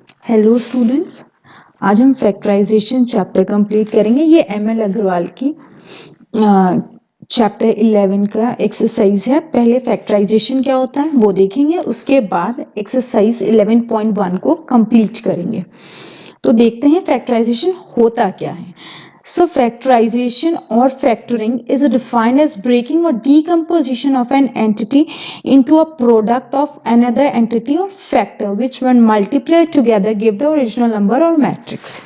Hello students, आज हम factorisation chapter complete करेंगे। ये एमएल अग्रवाल की चैप्टर 11 का एक्सरसाइज है। पहले फैक्टराइजेशन क्या होता है वो देखेंगे, उसके बाद एक्सरसाइज 11.1 को कंप्लीट करेंगे। तो देखते हैं फैक्टराइजेशन होता क्या है। So factorization or factoring is defined as breaking or decomposition of an entity into a product of another entity or factor which when multiplied together give the original number or matrix।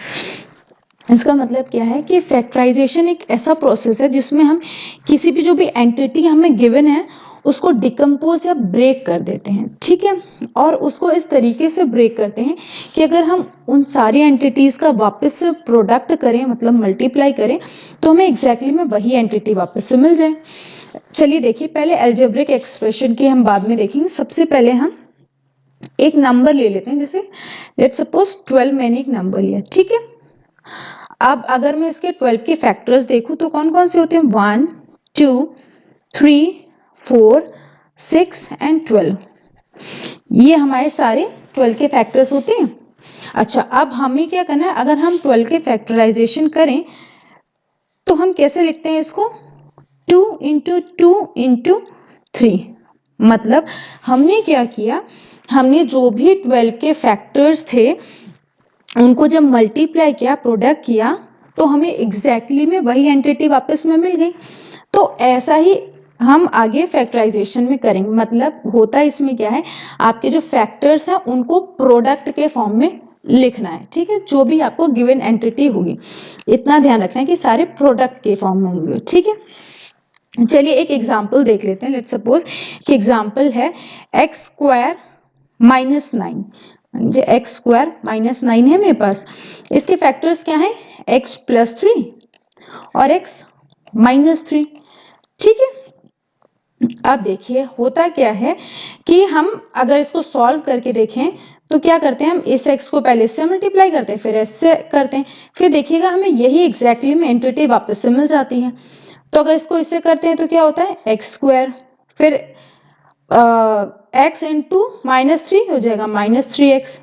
इसका मतलब क्या है कि factorisation एक ऐसा process है जिसमें हम किसी भी जो भी एंटिटी हमें गिवन है उसको डिकम्पोज या ब्रेक कर देते हैं, ठीक है। और उसको इस तरीके से ब्रेक करते हैं कि अगर हम उन सारी एंटिटीज का वापस से प्रोडक्ट करें, मतलब मल्टीप्लाई करें, तो हमें एग्जैक्टली में वही एंटिटी वापस से मिल जाए। चलिए देखिए, पहले एल्जेब्रिक एक्सप्रेशन की हम बाद में देखेंगे। सबसे पहले हम एक नंबर ले लेते हैं, जैसे लेट्स सपोज 12 मैंने एक नंबर लिया, ठीक है। अब अगर मैं इसके 12 के फैक्टर्स देखूं तो कौन कौन से होते हैं? 1 2 3 4 6 एंड 12। ये हमारे सारे 12 के फैक्टर्स होते हैं। अच्छा, अब हमें क्या करना है, अगर हम 12 के फैक्टराइजेशन करें तो हम कैसे लिखते हैं इसको? 2 इंटू 2 इंटू 3। मतलब हमने क्या किया, हमने जो भी 12 के फैक्टर्स थे उनको जब मल्टीप्लाई किया, प्रोडक्ट किया, तो हमें एग्जैक्टली में वही एंटिटी वापस में मिल गई। तो ऐसा ही हम आगे फैक्टराइजेशन में करेंगे। मतलब होता है इसमें क्या है, आपके जो फैक्टर्स हैं उनको प्रोडक्ट के फॉर्म में लिखना है, ठीक है। जो भी आपको गिवन एंटिटी होगी, इतना ध्यान रखना है कि सारे प्रोडक्ट के फॉर्म में होंगे, ठीक है। चलिए एक एग्जाम्पल देख लेते हैं। लेट्स सपोज कि एग्जाम्पल है x square minus 9। X square minus 9 है मेरे पास। इसके फैक्टर्स क्या है? एक्स प्लस 3 और एक्स माइनस 3, ठीक है। अब देखिए होता क्या है कि हम अगर इसको सॉल्व करके देखें तो क्या करते हैं, हम इस x को पहले इससे मल्टीप्लाई करते हैं, फिर इससे करते हैं, फिर देखिएगा हमें यही एग्जैक्टली में एंटिटी वापस से मिल जाती है। तो अगर इसको इससे करते हैं तो क्या होता है, एक्स स्क्वायर, फिर x इंटू माइनस 3 हो जाएगा -3x।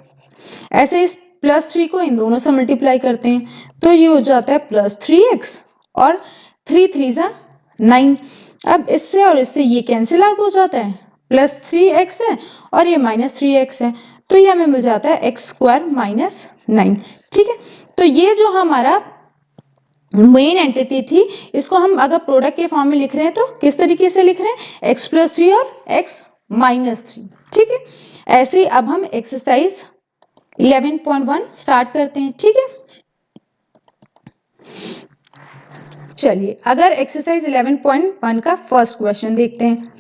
ऐसे इस +3 को इन दोनों से मल्टीप्लाई करते हैं तो ये हो जाता है +3x और 3 3 जा 9। अब इससे और इससे ये कैंसिल आउट हो जाता है, +3x है और ये -3x है, तो ये हमें मिल जाता है x स्क्वायर -9, ठीक है। तो ये जो हमारा मेन एंटिटी थी, इसको हम अगर प्रोडक्ट के फॉर्म में लिख रहे हैं तो किस तरीके से लिख रहे हैं, x प्लस 3 और x माइनस 3, ठीक है। ऐसे ही अब हम एक्सरसाइज 11.1 स्टार्ट करते हैं, ठीक है। चलिए अगर एक्सरसाइज 11.1 का फर्स्ट क्वेश्चन देखते हैं,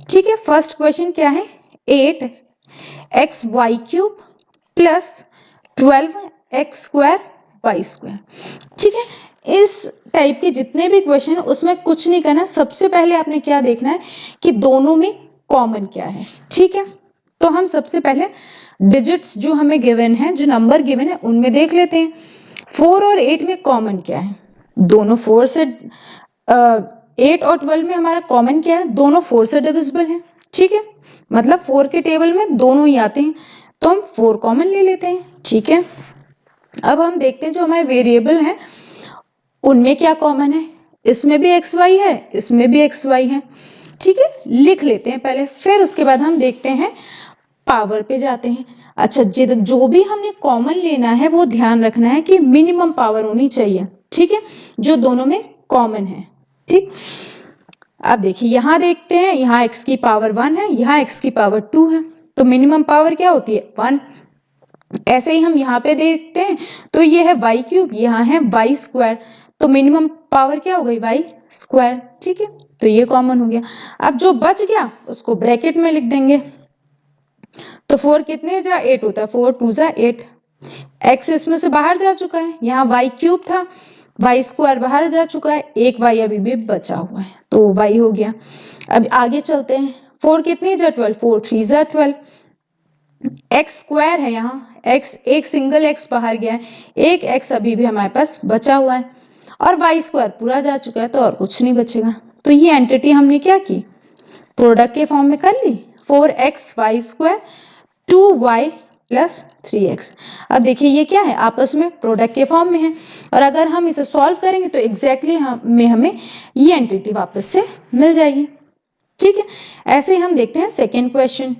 ठीक है। फर्स्ट क्वेश्चन क्या है, 8xy³ प्लस 12x² ठीक है। इस टाइप के जितने भी क्वेश्चन है उसमें कुछ नहीं करना, सबसे पहले आपने क्या देखना है कि दोनों में कॉमन क्या है, ठीक है। तो हम सबसे पहले डिजिट्स जो हमें गिवन है, जो नंबर गिवन है उनमें देख लेते हैं। 4 और 8 में कॉमन क्या है, दोनों 4 से 8 और 12 में हमारा कॉमन क्या है, दोनों 4 से डिविजिबल है, ठीक है। मतलब 4 के टेबल में दोनों ही आते हैं, तो हम 4 कॉमन ले लेते हैं, ठीक है। अब हम देखते हैं जो हमारे वेरिएबल हैं उनमें क्या कॉमन है, इसमें भी एक्स वाई है, इसमें भी एक्स वाई है, ठीक है। लिख लेते हैं पहले, फिर उसके बाद हम देखते हैं, पावर पे जाते हैं। अच्छा, जो भी हमने कॉमन लेना है वो ध्यान रखना है कि मिनिमम पावर होनी चाहिए, ठीक है, जो दोनों में कॉमन है, ठीक। अब देखिए यहाँ देखते हैं, यहाँ x की पावर 1 है, यहाँ x की पावर 2 है, तो मिनिमम पावर क्या होती है, 1। ऐसे ही हम यहाँ पे देखते हैं तो ये है y³, यहाँ है y², तो मिनिमम पावर क्या हो गई, y², ठीक है। तो ये कॉमन हो गया। अब जो बच गया उसको ब्रैकेट में लिख देंगे। तो 4 कितने जा 8 होता है, 4 2 जा 8। x इसमें से बाहर जा चुका है, यहाँ y³ था, y² बाहर जा चुका है, एक y अभी भी बचा हुआ है, तो y हो गया। अब आगे चलते हैं, 4 कितने जा 12, 4 3 जा 12। x² है, यहाँ x एक सिंगल x बाहर गया है, एक x अभी भी हमारे पास बचा हुआ है, और y² पूरा जा चुका है, तो और कुछ नहीं बचेगा। तो ये एंटिटी हमने क्या की, प्रोडक्ट के फॉर्म में कर ली, 4xy² 2y प्लस 3x। अब देखिए ये क्या है, आपस में प्रोडक्ट के फॉर्म में है, और अगर हम इसे सॉल्व करेंगे तो एग्जैक्टली हमें ये एंटिटी वापस से मिल जाएगी। ठीक है, ऐसे ही हम देखते हैं सेकेंड क्वेश्चन।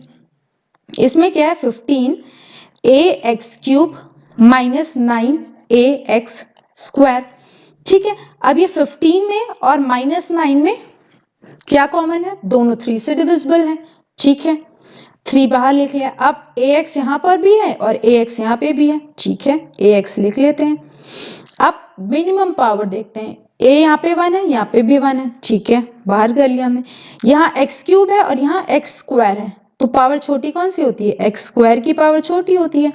इसमें क्या है, 15ax³ माइनस 9ax स्क्वायर। ठीक है, अब ये 15 में और माइनस 9 में क्या कॉमन है, दोनों 3 से डिविजिबल है। ठीक है, 3 बाहर लिख लिया। अब ax यहाँ पर भी है और ax यहाँ पे भी है। ठीक है, ax लिख लेते हैं। अब मिनिमम पावर देखते हैं, a यहाँ पे 1 है, यहाँ पे भी 1 है। ठीक है, बाहर कर लिया हमने। यहाँ x³ है और यहाँ x स्क्वायर है, तो पावर छोटी कौन सी होती है, x स्क्वायर की पावर छोटी होती है,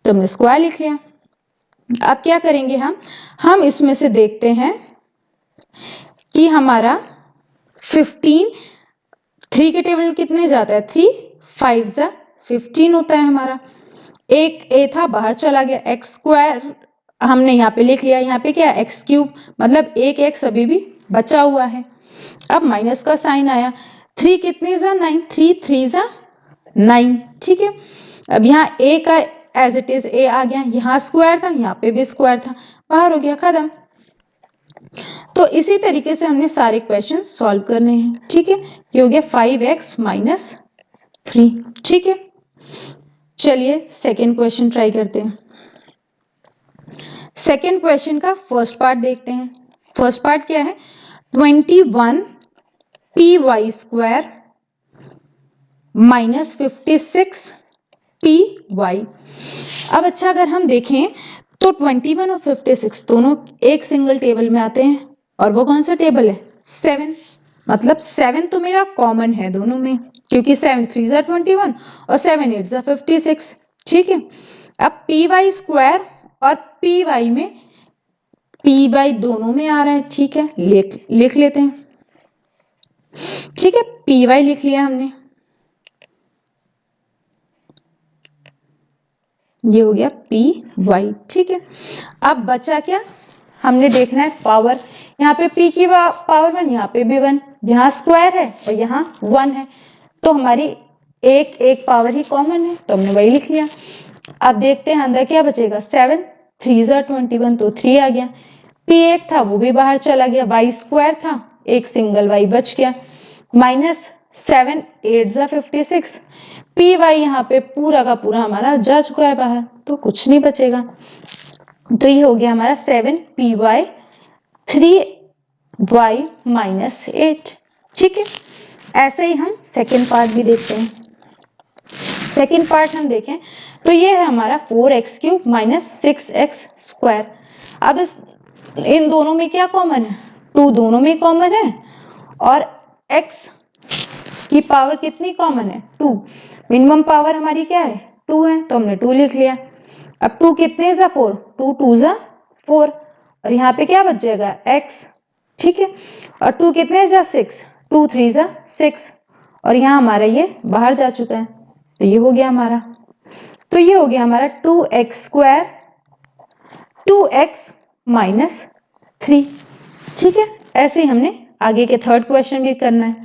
तो हमने स्क्वायर लिख लिया। अब क्या करेंगे हम इसमें से देखते हैं कि हमारा 15 3 के टेबल कितने जाता है, 3 5 जा 15 होता है हमारा। एक a था बाहर चला गया, x स्क्वायर हमने यहाँ पे लिख लिया, यहाँ पे क्या है x³ मतलब एक x अभी भी बचा हुआ है। अब माइनस का साइन आया, 3 कितने जा 9, 3 3 जा 9। ठीक है, अब यहाँ a का एज इट इज a आ गया, यहाँ स्क्वायर था, यहाँ पे भी स्क्वायर था, बाहर हो गया, खत्म। तो इसी तरीके से हमने सारे क्वेश्चन सॉल्व करने हैं। ठीक है, ये हो गया 5x माइनस 3। ठीक है, चलिए सेकेंड क्वेश्चन ट्राई करते हैं। सेकेंड क्वेश्चन का फर्स्ट पार्ट देखते हैं। फर्स्ट पार्ट क्या है, 21py स्क्वायर माइनस 56py। अब अच्छा, अगर हम देखें तो 21 और 56 दोनों एक सिंगल टेबल में आते हैं, और वो कौन सा टेबल है, 7। मतलब 7 तो मेरा कॉमन है दोनों में, क्योंकि 7 3 जा 21 और 7 8 जा 56। ठीक है, अब py स्क्वायर और py में py दोनों में आ रहा है। ठीक है, लिख लेते हैं। ठीक है, py लिख लिया हमने, ये हो गया py। ठीक है, अब बचा क्या, हमने देखना है पावर। यहाँ पे p की पावर 1, यहाँ पे भी 1, यहाँ स्क्वायर है और यहाँ 1 है, तो हमारी एक पावर ही कॉमन है, तो हमने वही लिख लिया। अब देखते हैं अंदर क्या बचेगा, 7 3 जा 21 तो 3 आ गया, p एक था वो भी बाहर चला गया, y स्क्वायर था, एक सिंगल y बच गया, माइनस 7 8 जा 56, py यहाँ पे पूरा का पूरा हमारा जा चुका है बाहर, तो कुछ नहीं बचेगा। तो ये हो गया हमारा 7py 3y माइनस 8। ठीक है, ऐसे ही हम सेकेंड पार्ट भी देखते हैं। सेकेंड पार्ट हम देखें तो ये है हमारा 4x³ माइनस 6x स्क्वायर। अब इन दोनों में क्या कॉमन है, 2 दोनों में कॉमन है, और x की पावर कितनी कॉमन है, 2। मिनिमम पावर हमारी क्या है, 2 है, तो हमने 2 लिख लिया। अब 2 कितने जा 4, 2 2 जा 4, और यहाँ पे क्या बच जाएगा x। ठीक है, और 2 कितने जा 6, 2 3 जा 6, और यहाँ हमारा ये बाहर जा चुका है, तो ये हो गया हमारा। तो ये हो गया हमारा 2x स्क्वायर 2x माइनस 3। ठीक है, ऐसे ही हमने आगे के थर्ड क्वेश्चन भी करना है।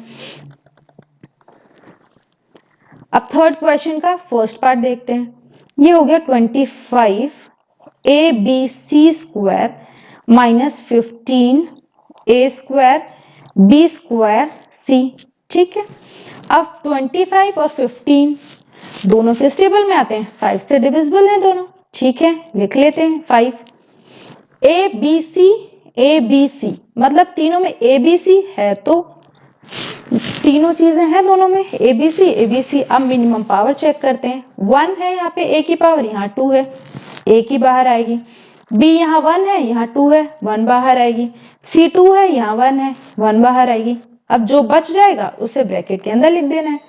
अब थर्ड क्वेश्चन का फर्स्ट पार्ट देखते हैं। ये हो गया 25abc square minus 15a square b square c। ठीक है, अब 25 और 15 दोनों किस टेबल में आते हैं, 5 से डिविजिबल हैं दोनों। ठीक है, लिख लेते हैं 5। abc मतलब तीनों में abc है, तो तीनों चीजें हैं दोनों में abc। अब मिनिमम पावर चेक करते हैं, 1 है यहाँ पे a की पावर, यहाँ 2 है, a की बाहर आएगी, b यहाँ 1 है, यहाँ 2 है, 1 बाहर आएगी, c 2 है, यहाँ 1 है, 1 बाहर आएगी। अब जो बच जाएगा उसे ब्रैकेट के अंदर लिख देना है।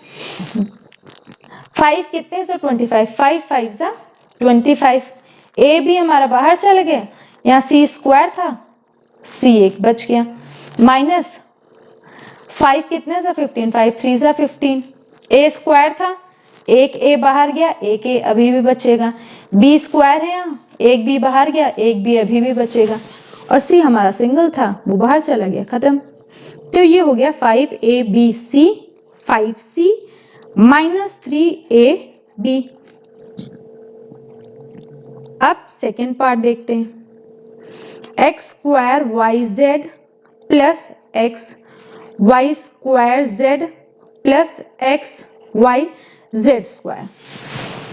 5 कितने से 25, 5 5 जा 25, a भी हमारा बाहर चला गया, यहाँ c स्क्वायर था, c एक बच गया, माइनस 5 कितने से 15, 5 3 जा 15, a स्क्वायर था, एक a बाहर गया, एक a अभी भी बचेगा, b स्क्वायर है, यहाँ एक b बाहर गया, एक b अभी भी बचेगा, और c हमारा सिंगल था वो बाहर चला गया, खत्म। तो ये हो गया 5abc 5c माइनस 3ab। अब सेकेंड पार्ट देखते हैं। X square y z plus x y square z plus x y z square.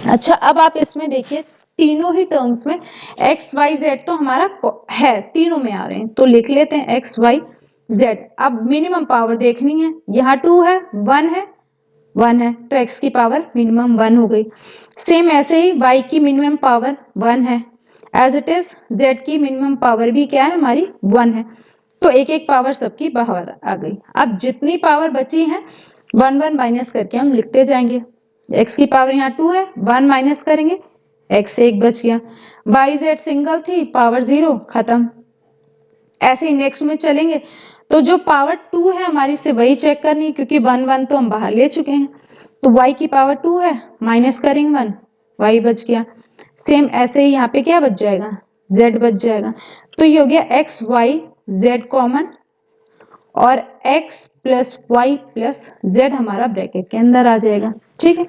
अच्छा, अब आप इसमें देखिए तीनों ही टर्म्स में एक्स वाई जेड तो हमारा है, तीनों में आ रहे हैं, तो लिख लेते हैं एक्स वाई जेड। अब मिनिमम पावर देखनी है, यहाँ 2 है, 1 है, 1 है, तो x की पावर मिनिमम 1 हो गई। सेम ऐसे ही y की मिनिमम पावर 1 है, एज इट इज z की मिनिमम पावर भी क्या है हमारी 1 है, तो एक एक पावर सबकी बाहर आ गई। अब जितनी पावर बची है 1 1 माइनस करके हम लिखते जाएंगे। x की पावर यहाँ 2 है, 1 माइनस करेंगे, x से 1 बच गया। y z सिंगल थी, पावर 0 खत्म। ऐसे ही नेक्स्ट में चलेंगे, तो जो पावर 2 है हमारी से वही चेक करनी है, क्योंकि 1 1 तो हम बाहर ले चुके हैं, तो y की पावर 2 है, माइनस करेंगे 1, y बच गया। सेम ऐसे ही यहाँ पे क्या बच जाएगा, z बच जाएगा। तो ये हो गया x y z कॉमन, और x प्लस वाई प्लस z हमारा ब्रैकेट के अंदर आ जाएगा। ठीक है,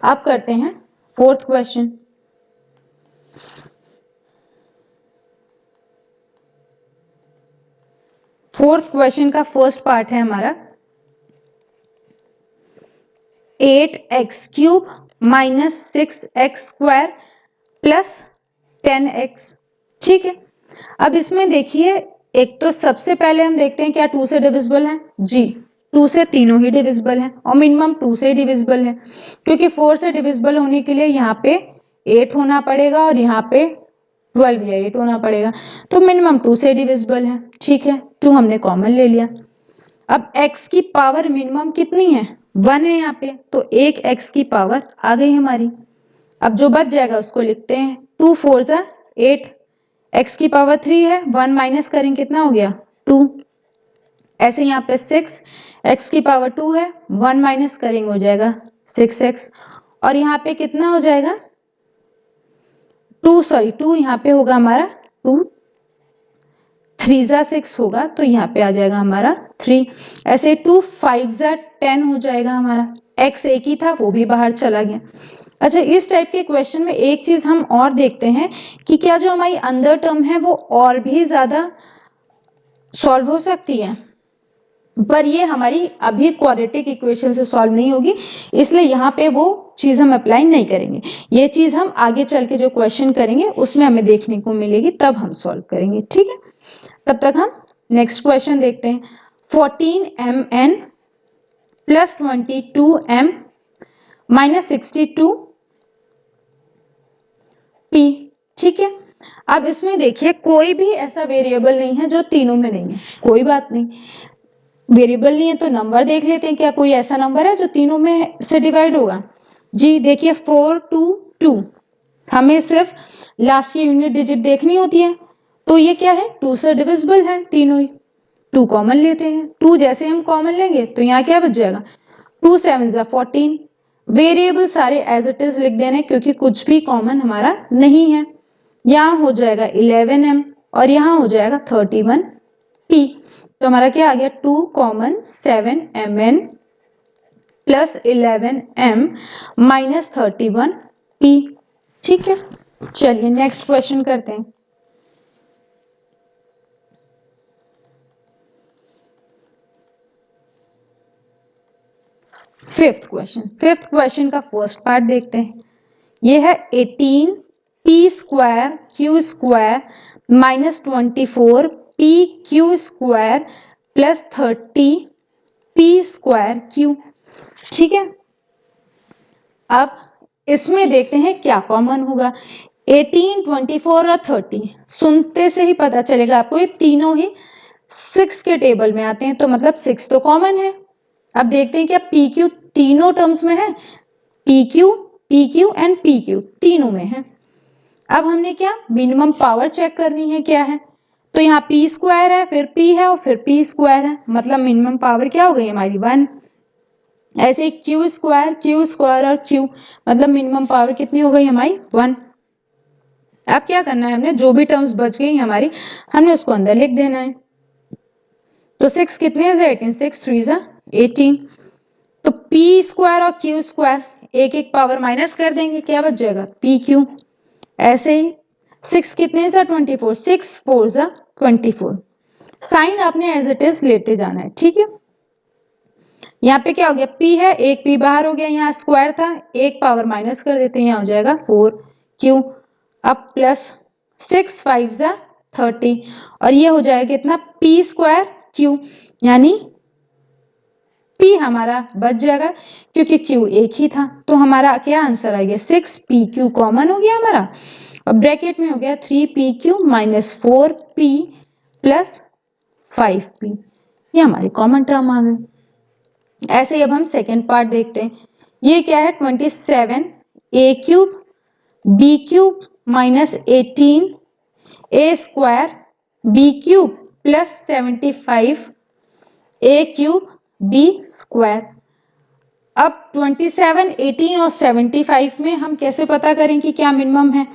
अब करते हैं फोर्थ क्वेश्चन। फोर्थ क्वेश्चन का फर्स्ट पार्ट है हमारा 8x³ minus 6x² plus 10x। ठीक है, अब इसमें देखिए, एक तो सबसे पहले हम देखते हैं क्या 2 से डिविजिबल है, जी 2 से तीनों ही डिविजिबल है, और मिनिमम 2 से डिविजिबल है, क्योंकि 4 से डिविजिबल होने के लिए यहाँ पे 8 होना पड़ेगा और यहाँ पे 12 या 8 होना पड़ेगा, तो मिनिमम 2 से डिविजिबल है। ठीक है, 2 हमने कॉमन ले लिया। अब x की पावर मिनिमम कितनी है, 1 है यहाँ पे, तो एक x की पावर आ गई हमारी। अब जो बच जाएगा उसको लिखते हैं, 2 4 जा 8, x की पावर 3 है, 1 माइनस करेंगे कितना हो गया 2। ऐसे यहाँ पे 6, x की पावर 2 है, 1 माइनस करेंगे हो जाएगा 6x, और यहाँ पे कितना हो जाएगा 2 यहाँ पे होगा हमारा 2 3 जा 6 होगा, तो यहाँ पे आ जाएगा हमारा 3। ऐसे 2 5 जा 10 हो जाएगा हमारा, x एक ही था वो भी बाहर चला गया। अच्छा, इस टाइप के क्वेश्चन में एक चीज हम और देखते हैं कि क्या जो हमारी अंदर टर्म है वो और भी ज्यादा सॉल्व हो सकती है, पर ये हमारी अभी क्वाड्रेटिक इक्वेशन से सॉल्व नहीं होगी, इसलिए यहाँ पे वो चीज हम अप्लाई नहीं करेंगे। ये चीज हम आगे चल के जो क्वेश्चन करेंगे उसमें हमें देखने को मिलेगी, तब हम सॉल्व करेंगे। ठीक है, तब तक हम नेक्स्ट क्वेश्चन देखते हैं। 14mn plus 22m minus 62p। ठीक है, अब इसमें देखिए कोई भी ऐसा वेरिएबल नहीं है जो तीनों में नहीं है, कोई बात नहीं, वेरिएबल नहीं है तो नंबर देख लेते हैं, क्या कोई ऐसा नंबर है जो तीनों में से डिवाइड होगा। जी देखिए 4 2 2, हमें सिर्फ लास्ट की यूनिट डिजिट देखनी होती है, तो ये क्या है 2 से डिविजिबल है तीनों ही, 2 कॉमन लेते हैं, 2 जैसे हम कॉमन लेंगे तो यहाँ क्या बच जाएगा 2 7 जा 14। वेरिएबल सारे एज इट इज लिख देने, क्योंकि कुछ भी कॉमन हमारा नहीं है। यहाँ हो जाएगा 11m और यहाँ हो जाएगा 31p, तो हमारा क्या आ गया 2 common 7mn plus 11m minus 31p। ठीक है, चलिए नेक्स्ट क्वेश्चन करते हैं। फिफ्थ क्वेश्चन का फर्स्ट पार्ट देखते हैं। ये है 18p² q² minus 24p² plus 30p² q। ठीक है, अब इसमें देखते हैं क्या कॉमन होगा। 18 24 और 30 सुनते से ही पता चलेगा आपको, ये तीनों ही 6 के टेबल में आते हैं, तो मतलब 6 तो कॉमन है। अब देखते हैं क्या PQ तीनों टर्म्स में है, PQ PQ एंड PQ तीनों में है। अब हमने क्या मिनिमम पावर चेक करनी है, क्या है, तो यहाँ p² है, फिर p है और फिर p² है, मतलब मिनिमम पावर क्या हो गई हमारी 1। ऐसे q² और q, मतलब मिनिमम पावर कितनी हो गई हमारी 1। अब क्या करना है, हमने जो भी टर्म्स बच गई हमारी हमने उसको अंदर लिख देना है। तो 6 कितने है 18, 6 3 जा 18, तो p² और q² एक एक पावर माइनस कर देंगे, क्या बच जाएगा PQ। ऐसे ही 6 कितने जा 24, 6 4 जा 24। साइन आपने एज इट इज लेते जाना है, ठीक है। यहाँ पे क्या हो गया, p है, एक p बाहर हो गया, यहाँ स्क्वायर था, एक पावर माइनस कर देते हैं, यहाँ हो जाएगा 4q। अब प्लस 6 5 जा 30 और ये हो जाएगा कितना, p स्क्वायर q, यानी p हमारा बच जाएगा क्योंकि q एक ही था। तो हमारा क्या आंसर आ गया, 6pq कॉमन हो गया हमारा, और ब्रैकेट में हो गया 3pq minus 4p plus 5p, ये हमारे कॉमन टर्म आ गए। ऐसे ही अब हम सेकेंड पार्ट देखते हैं। ये क्या है, 27 a cube b cube minus 18 a square b cube plus 75 a cube b square. अब 27, 18 और 75 में हम कैसे पता करें कि क्या मिनिमम है।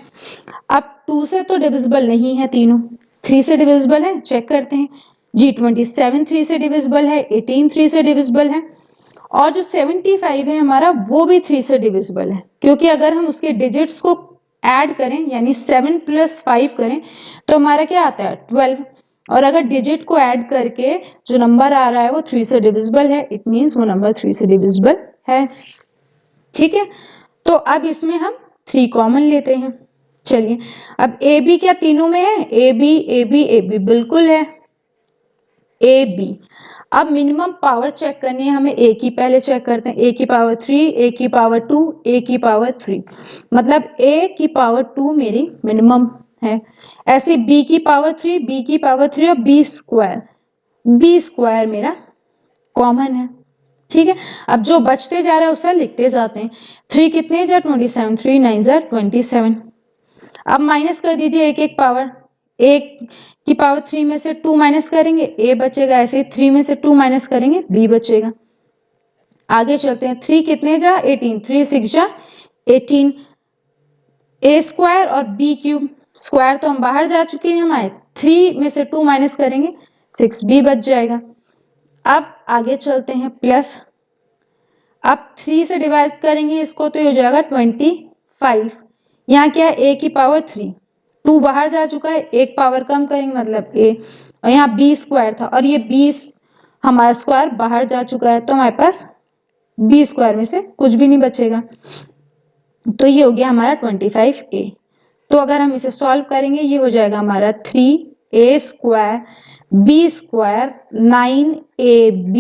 अब 2 से तो डिविजिबल नहीं है तीनों, 3 से डिविजिबल है, चेक करते हैं जी। 27 3 से डिविजिबल है, 18 3 से डिविजिबल है, और जो 75 है हमारा वो भी 3 से डिविजिबल है, क्योंकि अगर हम उसके डिजिट्स को ऐड करें यानी 7 + 5 करें तो हमारा क्या आता है 12, और अगर डिजिट को ऐड करके जो नंबर आ रहा है वो 3 से डिविजिबल है, इट मीन्स वो नंबर 3 से डिविजिबल है, ठीक है। तो अब इसमें हम 3 कॉमन लेते हैं। चलिए अब ए बी क्या तीनों में है, a b a b a b बिल्कुल है, ए बी। अब मिनिमम पावर चेक करनी है हमें, ए की पहले चेक करते हैं, ए की पावर 3, ए की पावर 2, ए की पावर 3, मतलब ए की पावर 2 मेरी मिनिमम है। ऐसे बी की पावर 3, बी की पावर 3 और बी स्क्वायर मेरा कॉमन है, ठीक है। अब जो बचते जा रहा है उसे लिखते जाते हैं। 3 कितने जा 27, 3 9 जा 27। अब माइनस कर दीजिए एक एक पावर, एक की पावर 3 में से 2 माइनस करेंगे a बचेगा, ऐसे 3 में से 2 माइनस करेंगे b बचेगा। आगे चलते हैं, 3 कितने जा 18, 3 6 जा 18, a स्क्वायर और b क्यूब, स्क्वायर तो हम बाहर जा चुके हैं हमारे, 3 में से 2 माइनस करेंगे 6b बच जाएगा। अब आगे चलते हैं, प्लस अब 3 से डिवाइड करेंगे इसको तो ये हो जाएगा 25। यहाँ क्या है a की पावर 3, 2 बाहर जा चुका है, एक पावर कम करेंगे मतलब a, और यहाँ b स्क्वायर था और ये b हमारा स्क्वायर बाहर जा चुका है, तो हमारे पास b स्क्वायर में से कुछ भी नहीं बचेगा, तो ये हो गया हमारा 25a। तो अगर हम इसे सॉल्व करेंगे ये हो जाएगा हमारा 3a square b square 9ab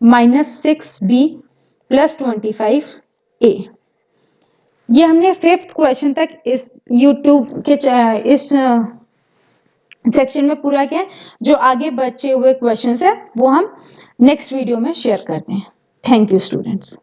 minus 6b plus 25a। ये हमने 5th क्वेश्चन तक इस यूट्यूब के इस सेक्शन में पूरा किया। जो आगे बचे हुए क्वेश्चंस है वो हम नेक्स्ट वीडियो में शेयर करते हैं। Thank you students.